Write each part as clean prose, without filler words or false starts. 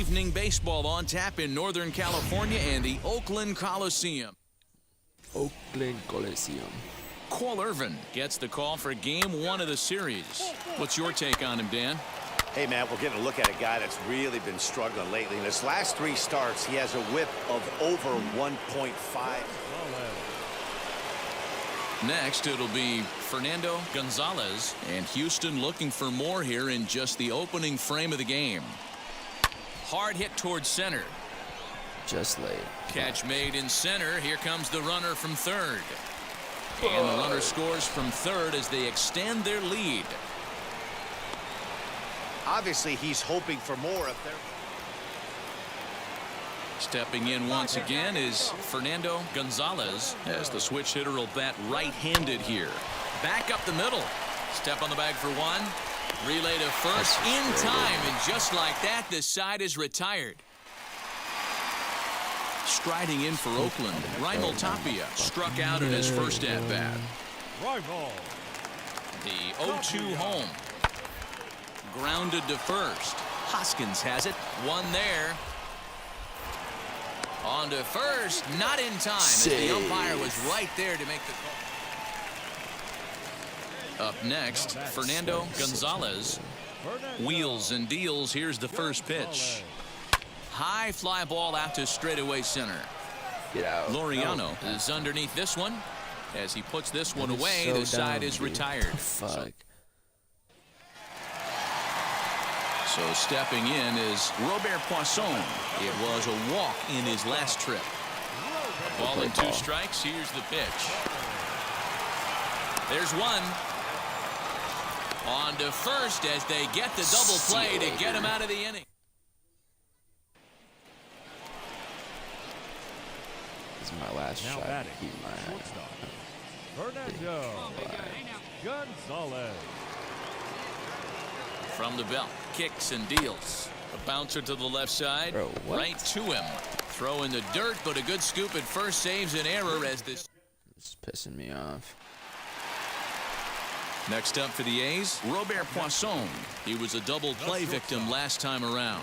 evening baseball on tap in Northern California and the Oakland Coliseum. Oakland Coliseum. Cole Irvin gets the call for game 1 of the series. What's your take on him, Dan? Hey, man, we're getting a look at a guy that's really been struggling lately. In his last 3 starts, he has a whip of over 1.5. Next, it'll be Fernando Gonzalez, and Houston looking for more here in just the opening frame of the game. Hard hit towards center. Just late. Catch made in center. Here comes the runner from third. And the runner scores from third as they extend their lead. Obviously, he's hoping for more up there. Stepping in once again is Fernando Gonzalez, as the switch hitter will bat right-handed here. Back up the middle. Step on the bag for 1. Relay to first in time, and just like that, this side is retired. Striding in for Oakland, Raimel Tapia struck out in his first at-bat. The 0-2 home. Grounded to first. Hoskins has it. 1 there. On to first. Not in time, as the umpire was right there to make the call. Up next, Fernando Gonzalez. Wheels and deals. Here's the first pitch. High fly ball out to straightaway center. Get out. Laureano is underneath this one. As he puts this one away, the side is retired. Fuck. So stepping in is Robert Poisson. It was a walk in his last trip. Ball and 2 strikes. Here's the pitch. There's 1. On to first as they get the double play to get him out of the inning. This is my last shot. Keep my Fernando Gonzalez. From the belt, kicks and deals. A bouncer to the left side, Bro, right to him. Throw in the dirt, but a good scoop at first saves an error as this. It's pissing me off. Next up for the A's, Robert Poisson. He was a double play victim last time around.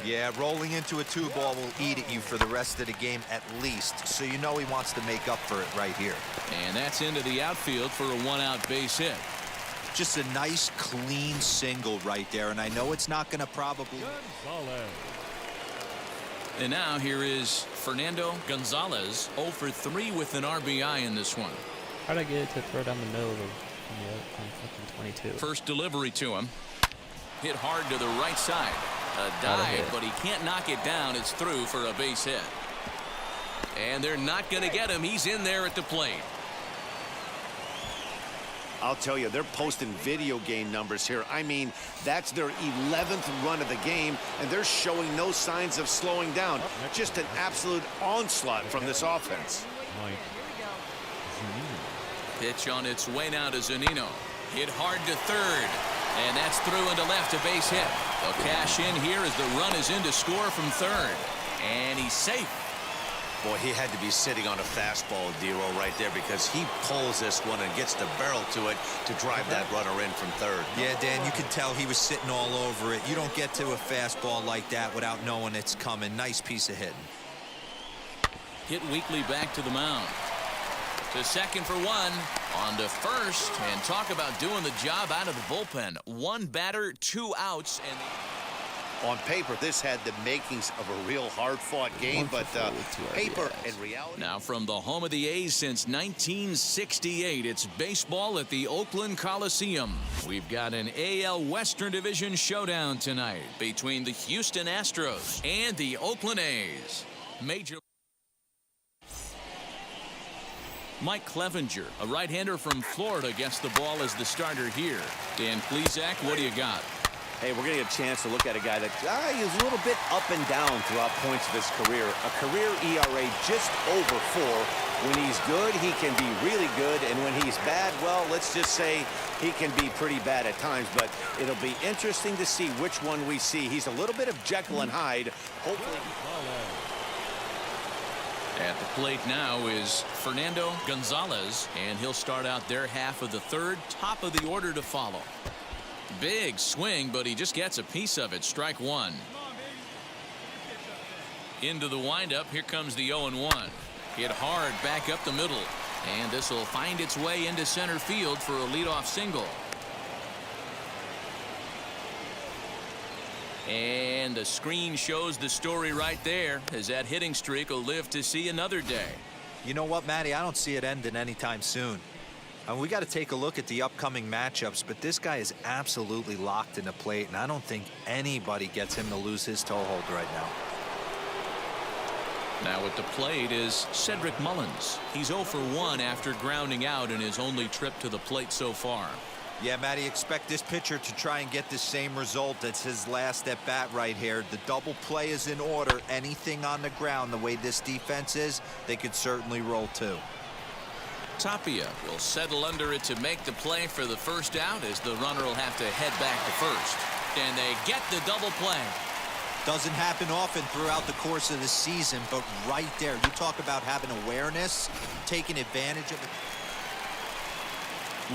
Yeah, rolling into a 2-ball will eat at you for the rest of the game at least, so you know he wants to make up for it right here. And that's into the outfield for a 1-out base hit. Just a nice, clean single right there, and I know it's not going to probably... And now here is Fernando Gonzalez, 0 for 3 with an RBI in this one. How'd I get it to throw down the middle of fucking 22? First delivery to him. Hit hard to the right side. A dive, but he can't knock it down. It's through for a base hit. And they're not going to get him. He's in there at the plate. I'll tell you, they're posting video game numbers here. I mean, that's their 11th run of the game, and they're showing no signs of slowing down. Just an absolute onslaught from this offense. Pitch on its way now to Zunino. Hit hard to third. And that's through into left, a base hit. They'll cash in here as the run is in to score from third. And he's safe. Boy, he had to be sitting on a fastball, D-Roll, right there, because he pulls this one and gets the barrel to it to drive that runner in from third. Yeah, Dan, you could tell he was sitting all over it. You don't get to a fastball like that without knowing it's coming. Nice piece of hitting. Hit weakly back to the mound. To second for 1. On to first. And talk about doing the job out of the bullpen. 1 batter, 2 outs. And on paper, this had the makings of a real hard-fought game, but paper and reality. Now from the home of the A's since 1968, it's baseball at the Oakland Coliseum. We've got an AL Western Division showdown tonight between the Houston Astros and the Oakland A's. Major Mike Clevenger, a right-hander from Florida, gets the ball as the starter here. Dan Plesac, what do you got? Hey, we're going to get a chance to look at a guy that is a little bit up and down throughout points of his career. A career ERA just over 4. When he's good, he can be really good. And when he's bad, well, let's just say he can be pretty bad at times. But it'll be interesting to see which one we see. He's a little bit of Jekyll and Hyde. Hopefully. At the plate now is Fernando Gonzalez. And he'll start out their half of the third. Top of the order to follow. Big swing, but he just gets a piece of it. Strike 1. Into the windup. Here comes the 0-1. Hit hard back up the middle. And this will find its way into center field for a leadoff single. And the screen shows the story right there, as that hitting streak will live to see another day. You know what, Matty? I don't see it ending anytime soon. We got to take a look at the upcoming matchups, but this guy is absolutely locked in the plate, and I don't think anybody gets him to lose his toehold right now. Now at the plate is Cedric Mullins. He's 0 for 1 after grounding out in his only trip to the plate so far. Yeah, Matty, expect this pitcher to try and get the same result. It's his last at bat right here. The double play is in order. Anything on the ground, the way this defense is, they could certainly roll too. Tapia will settle under it to make the play for the first out, as the runner will have to head back to first. And they get the double play. Doesn't happen often throughout the course of the season, but right there, you talk about having awareness, taking advantage of it.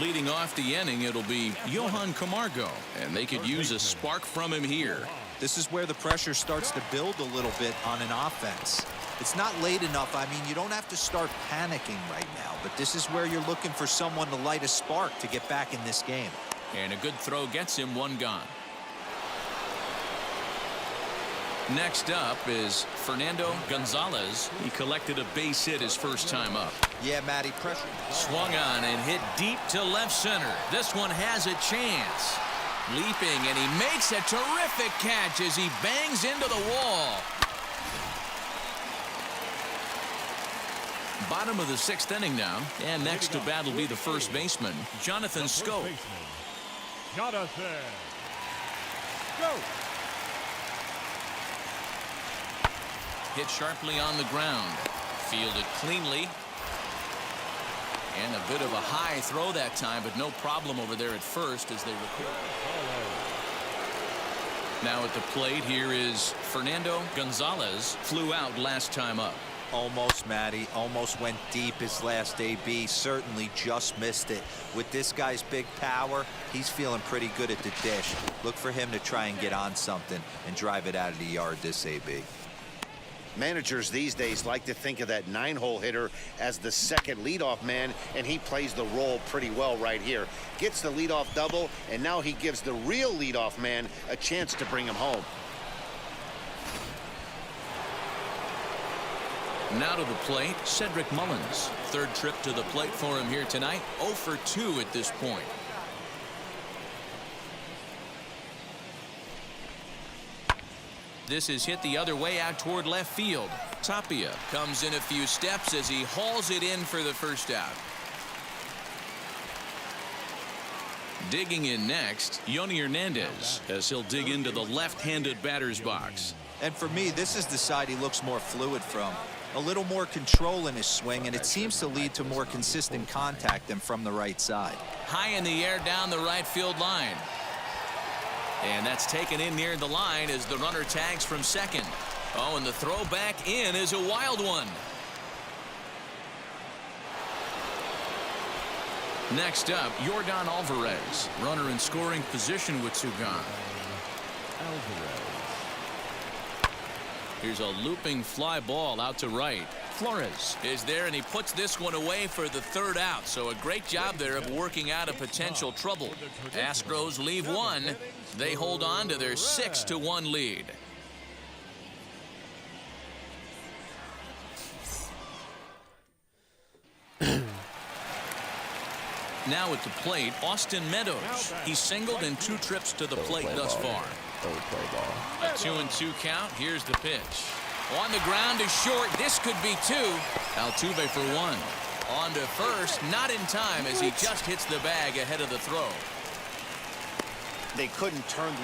Leading off the inning, it'll be Johan Camargo, and they could use a spark from him here. This is where the pressure starts to build a little bit on an offense. It's not late enough. I mean, you don't have to start panicking right now, but this is where you're looking for someone to light a spark to get back in this game. And a good throw gets him one gone. Next up is Fernando Gonzalez. He collected a base hit his first time up. Yeah, Matty, pressure. Swung on and hit deep to left center. This one has a chance. Leaping, and he makes a terrific catch as he bangs into the wall. Bottom of the 6th inning now, and next to bat will be the first baseman, Jonathan Schoop. Jonathan. Go. Hit sharply on the ground. Fielded cleanly. And a bit of a high throw that time, but no problem over there at first as they record. Now at the plate, here is Fernando Gonzalez. Flew out last time up. Almost, Matty. Almost went deep his last AB. Certainly just missed it. With this guy's big power, he's feeling pretty good at the dish. Look for him to try and get on something and drive it out of the yard this AB. Managers these days like to think of that 9-hole hitter as the second leadoff man, and he plays the role pretty well right here. Gets the leadoff double, and now he gives the real leadoff man a chance to bring him home. Now to the plate, Cedric Mullins. Third trip to the plate for him here tonight. 0 for 2 at this point. This is hit the other way out toward left field. Tapia comes in a few steps as he hauls it in for the first out. Digging in next, Yoni Hernandez, as he'll dig into the left-handed batter's box. And for me, this is the side he looks more fluid from. A little more control in his swing, and it seems to lead to more consistent contact than from the right side. High in the air down the right field line. And that's taken in near the line as the runner tags from second. Oh, and the throw back in is a wild one. Next up, Yordan Alvarez. Runner in scoring position with two gone. Here's a looping fly ball out to right. Flores is there, and he puts this one away for the third out. So a great job there of working out a potential trouble. Astros leave one. They hold on to their 6-1 lead. Now at the plate, Austin Meadows. He's singled in 2 trips to the plate thus far. A 2-2 count. Here's the pitch. On the ground is short. This could be 2. Altuve for 1. On to first, not in time as he just hits the bag ahead of the throw. They couldn't turn the...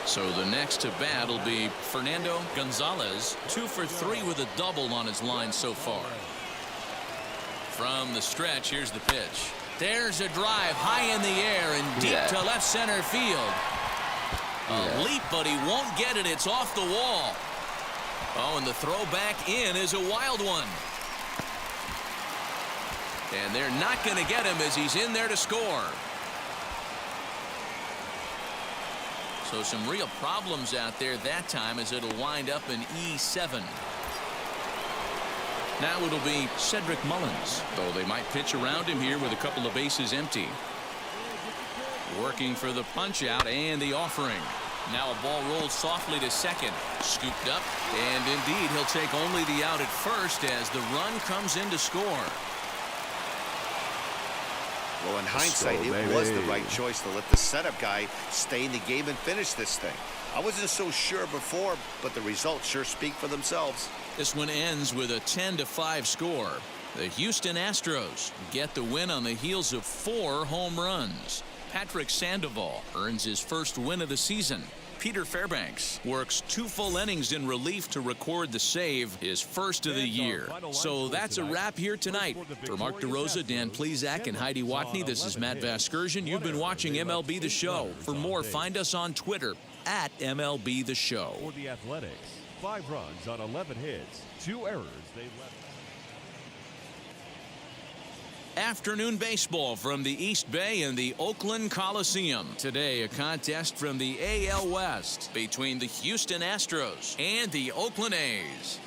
So the next to bat will be Fernando Gonzalez. 2 for 3 with a double on his line so far. From the stretch, here's the pitch. There's a drive high in the air and deep to left center field. A leap, but he won't get it. It's off the wall. Oh, and the throw back in is a wild one. And they're not going to get him as he's in there to score. So some real problems out there that time, as it'll wind up in E7. Now it'll be Cedric Mullins, though they might pitch around him here with a couple of bases empty. Working for the punch out and the offering. Now a ball rolled softly to second. Scooped up, and indeed he'll take only the out at first as the run comes in to score. Well, in hindsight, it was the right choice to let the setup guy stay in the game and finish this thing. I wasn't so sure before, but the results sure speak for themselves. This one ends with a 10-5 score. The Houston Astros get the win on the heels of 4 home runs. Patrick Sandoval earns his first win of the season. Peter Fairbanks works 2 full innings in relief to record the save, his first of the year. So that's a wrap here tonight. For Mark DeRosa, Dan Plesac, and Heidi Watney, this is Matt Vasgersian. You've been watching MLB The Show. For more, find us on Twitter at MLB The Show. For the Athletics, 5 runs on 11 hits, 2 errors. They left. Afternoon baseball from the East Bay and the Oakland Coliseum. Today, a contest from the AL West between the Houston Astros and the Oakland A's.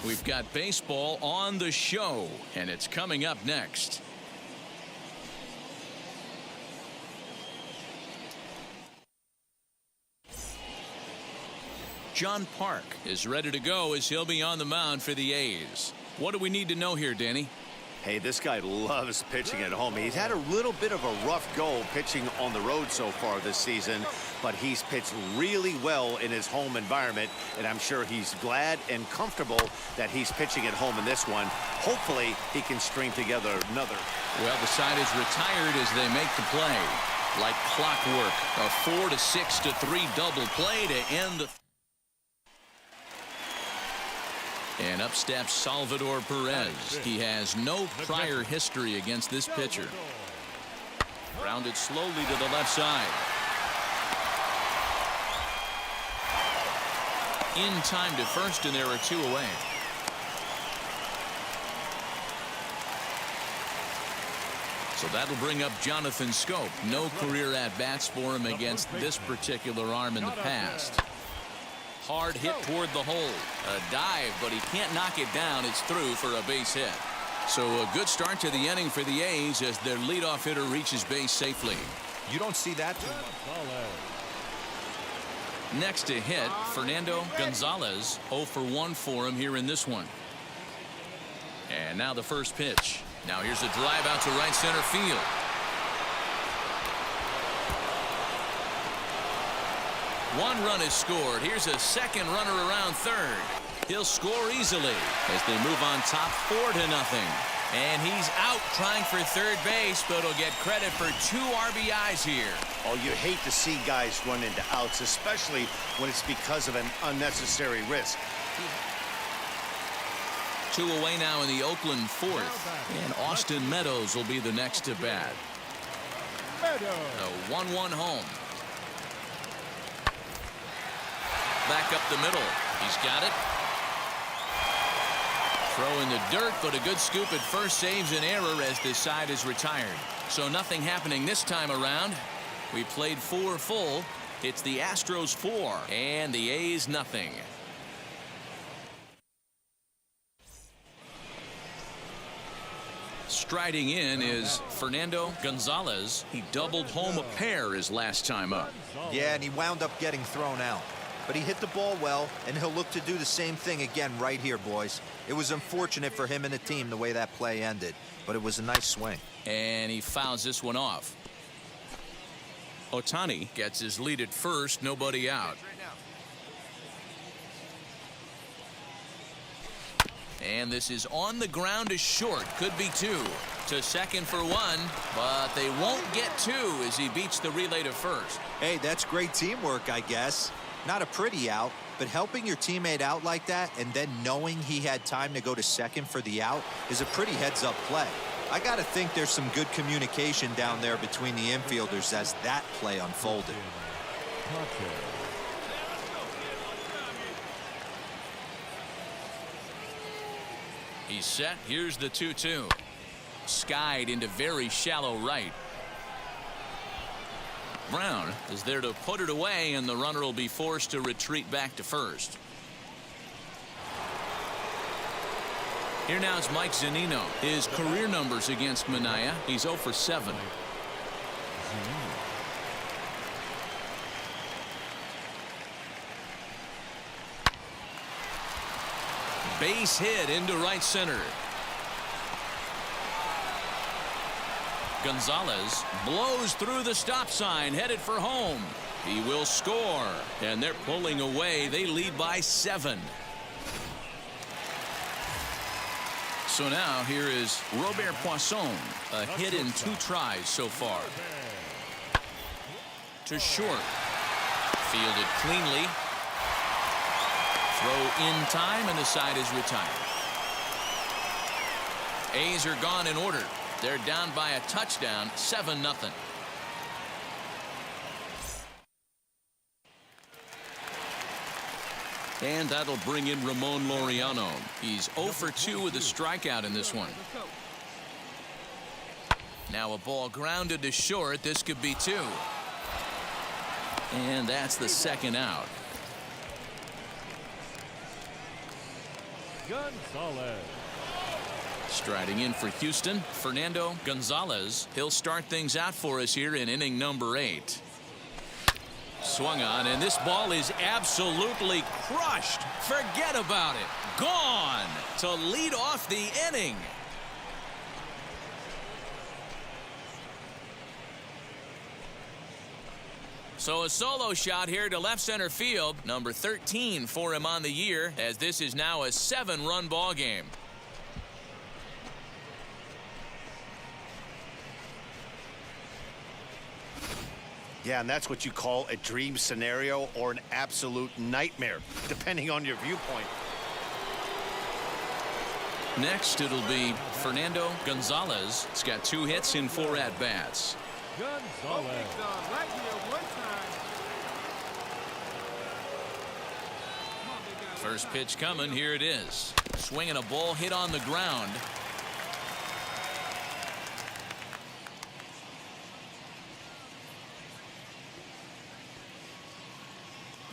We've got baseball on the show, and it's coming up next. John Park is ready to go as he'll be on the mound for the A's. What do we need to know here, Danny? Hey, this guy loves pitching at home. He's had a little bit of a rough go pitching on the road so far this season, but he's pitched really well in his home environment, and I'm sure he's glad and comfortable that he's pitching at home in this one. Hopefully, he can string together another. Well, the side is retired as they make the play. Like clockwork, a 4-6-3 double play to end the... And up steps Salvador Perez. He has no prior history against this pitcher. Grounded slowly to the left side. In time to first, and there are 2 away. So that'll bring up Jonathan Schoop. No career at-bats for him against this particular arm in the past. Hard hit toward the hole. A dive, but he can't knock it down. It's through for a base hit. So a good start to the inning for the A's as their leadoff hitter reaches base safely. You don't see that too much. Next to hit, Fernando Gonzalez. 0 for 1 for him here in this one. And now the first pitch. Now here's a drive out to right center field. One run is scored. Here's a second runner around third. He'll score easily as they move on top 4-0. And he's out trying for third base, but he'll get credit for 2 RBIs here. Oh, you hate to see guys run into outs, especially when it's because of an unnecessary risk. 2 away now in the Oakland 4th. And Austin Meadows will be the next to bat. A 1-1 home. Back up the middle. He's got it. Throw in the dirt, but a good scoop at first saves an error as this side is retired. So nothing happening this time around. We played 4 full. It's the Astros 4 and the A's nothing. Striding in is Fernando Gonzalez. He doubled home a pair his last time up. Yeah, and he wound up getting thrown out. But he hit the ball well, and he'll look to do the same thing again right here, boys. It was unfortunate for him and the team the way that play ended, but it was a nice swing. And he fouls this one off. Ohtani gets his lead at first, nobody out. And this is on the ground to short. Could be 2. To second for 1, but they won't get 2 as he beats the relay to first. Hey, that's great teamwork, I guess. Not a pretty out, but helping your teammate out like that and then knowing he had time to go to second for the out is a pretty heads-up play. I got to think there's some good communication down there between the infielders as that play unfolded. He's set. Here's the 2-2. Skied into very shallow right. Brown is there to put it away, and the runner will be forced to retreat back to first. Here now is Mike Zunino. His career numbers against Manaea, he's 0 for 7. Base hit into right center. Gonzalez blows through the stop sign, headed for home. He will score, and they're pulling away. They lead by 7. So now here is Robert Poisson, a hit in 2 tries so far. To short, fielded cleanly. Throw in time, and the side is retired. A's are gone in order. They're down by a touchdown, 7-0. And that'll bring in Ramon Laureano. He's 0 for 2 with a strikeout in this one. Now a ball grounded to short. This could be 2. And that's the second out. Gonzalez. Striding in for Houston, Fernando Gonzalez. He'll start things out for us here in inning number 8. Swung on, and this ball is absolutely crushed. Forget about it. Gone to lead off the inning. So a solo shot here to left center field. Number 13 for him on the year, as this is now a 7-run ball game. Yeah, and that's what you call a dream scenario or an absolute nightmare, depending on your viewpoint. Next, it'll be Fernando Gonzalez. He's got 2 hits in 4 at-bats. Gonzalez. First pitch coming. Here it is. Swinging a ball hit on the ground.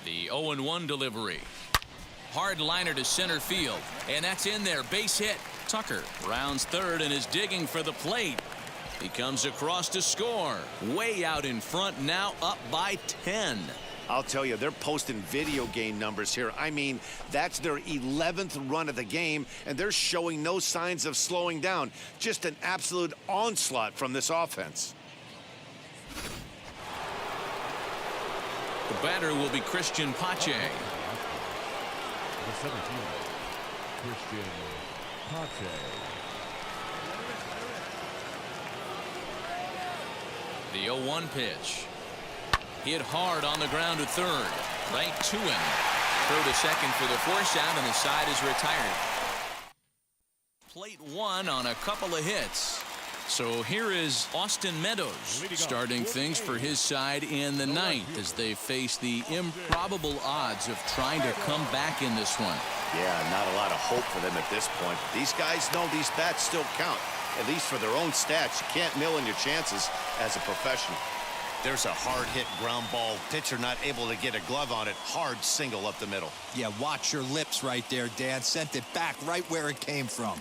The 0-1 delivery. Hard liner to center field, and that's in there. Base hit. Tucker rounds third and is digging for the plate. He comes across to score. Way out in front now, up by 10. I'll tell you, they're posting video game numbers here. I mean, that's their 11th run of the game, and they're showing no signs of slowing down. Just an absolute onslaught from this offense. The batter will be Christian Pache. The 17, Christian Pache. The 0-1 pitch. Hit hard on the ground to third. Right to him. Throw to second for the force out, and the side is retired. Plate 1 on a couple of hits. So here is Austin Meadows starting things for his side in the 9th as they face the improbable odds of trying to come back in this one. Yeah, not a lot of hope for them at this point. These guys know these bats still count, at least for their own stats. You can't mill in your chances as a professional. There's a hard hit ground ball. Pitcher not able to get a glove on it. Hard single up the middle. Yeah, watch your lips right there, Dan. Sent it back right where it came from.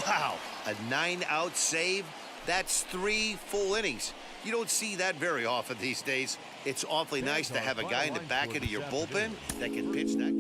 Wow, a 9-out save? That's 3 full innings. You don't see that very often these days. It's awfully nice to have a guy in the back end of your bullpen that can pitch that.